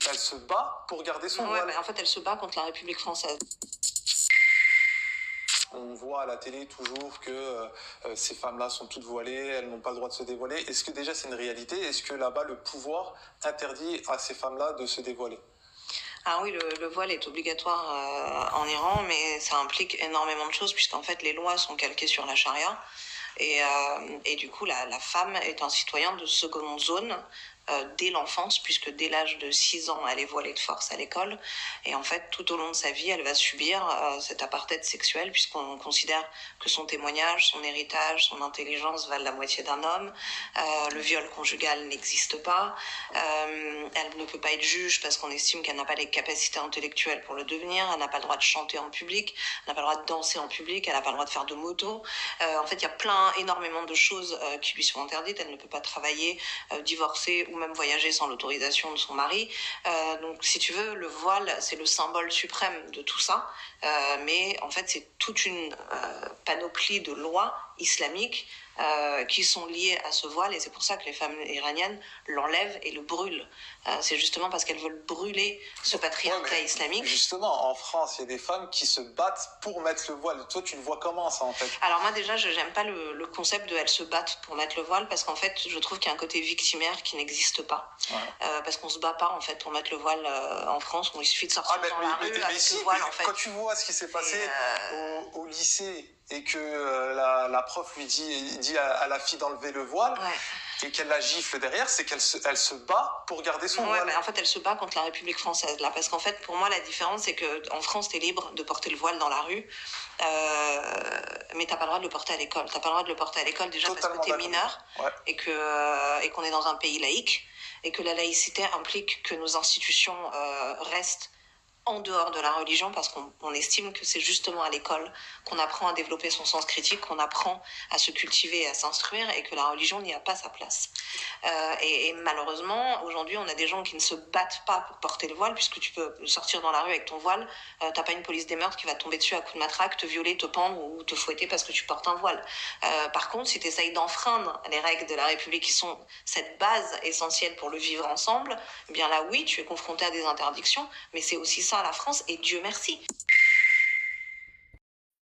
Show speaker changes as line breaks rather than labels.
elle se bat pour garder son
Ouais,
voile.
en fait, elle se bat contre la République française.
On voit à la télé toujours que ces femmes-là sont toutes voilées, elles n'ont pas le droit de se dévoiler. Est-ce que déjà c'est une réalité? Est-ce que là-bas le pouvoir interdit à ces femmes-là de se dévoiler?
Ah oui, le voile est obligatoire en Iran, mais ça implique énormément de choses, puisqu'en fait les lois sont calquées sur la charia. Et du coup, la femme est un citoyen de seconde zone dès l'enfance, puisque dès l'âge de 6 ans, elle est voilée de force à l'école. Et en fait, tout au long de sa vie, elle va subir cet apartheid sexuel, puisqu'on considère que son témoignage, son héritage, son intelligence valent la moitié d'un homme. Le viol conjugal n'existe pas. Elle ne peut pas être juge parce qu'on estime qu'elle n'a pas les capacités intellectuelles pour le devenir. Elle n'a pas le droit de chanter en public. Elle n'a pas le droit de danser en public. Elle n'a pas le droit de faire de moto. En fait, il y a énormément de choses qui lui sont interdites. Elle ne peut pas travailler, divorcer ou même voyager sans l'autorisation de son mari. Donc, si tu veux, le voile, c'est le symbole suprême de tout ça. Mais en fait, c'est toute une panoplie de lois islamiques qui sont liées à ce voile, et c'est pour ça que les femmes iraniennes l'enlèvent et le brûlent. C'est justement parce qu'elles veulent brûler ce patriarcat islamique.
Justement, en France, il y a des femmes qui se battent pour mettre le voile. Toi, tu le vois comment, ça, en fait?
Alors moi, déjà, je n'aime pas le concept de elles se battent pour mettre le voile, parce qu'en fait, je trouve qu'il y a un côté victimaire qui n'existe pas. Ouais. Parce qu'on se bat pas, en fait, pour mettre le voile en France, où il suffit de sortir dans la rue avec le voile, en fait.
Quand tu vois ce qui s'est passé au lycée, et que la prof lui dit à la fille d'enlever le voile, et qu'elle la gifle derrière, c'est qu'elle se bat pour garder son voile.
En fait, elle se bat contre la République française, là, parce qu'en fait, pour moi, la différence, c'est qu'en France, t'es libre de porter le voile dans la rue, mais t'as pas le droit de le porter à l'école. T'as pas le droit de le porter à l'école, déjà totalement parce que t'es mineur, et qu'on est dans un pays laïque, et que la laïcité implique que nos institutions restent en dehors de la religion, parce qu'on estime que c'est justement à l'école qu'on apprend à développer son sens critique, qu'on apprend à se cultiver et à s'instruire, et que la religion n'y a pas sa place. Et malheureusement, aujourd'hui, on a des gens qui ne se battent pas pour porter le voile, puisque tu peux sortir dans la rue avec ton voile, t'as pas une police des meurtres qui va tomber dessus à coups de matraque, te violer, te pendre ou te fouetter parce que tu portes un voile. Par contre, si tu essayes d'enfreindre les règles de la République, qui sont cette base essentielle pour le vivre ensemble, eh bien là, oui, tu es confronté à des interdictions, mais c'est aussi ça la France, et Dieu merci.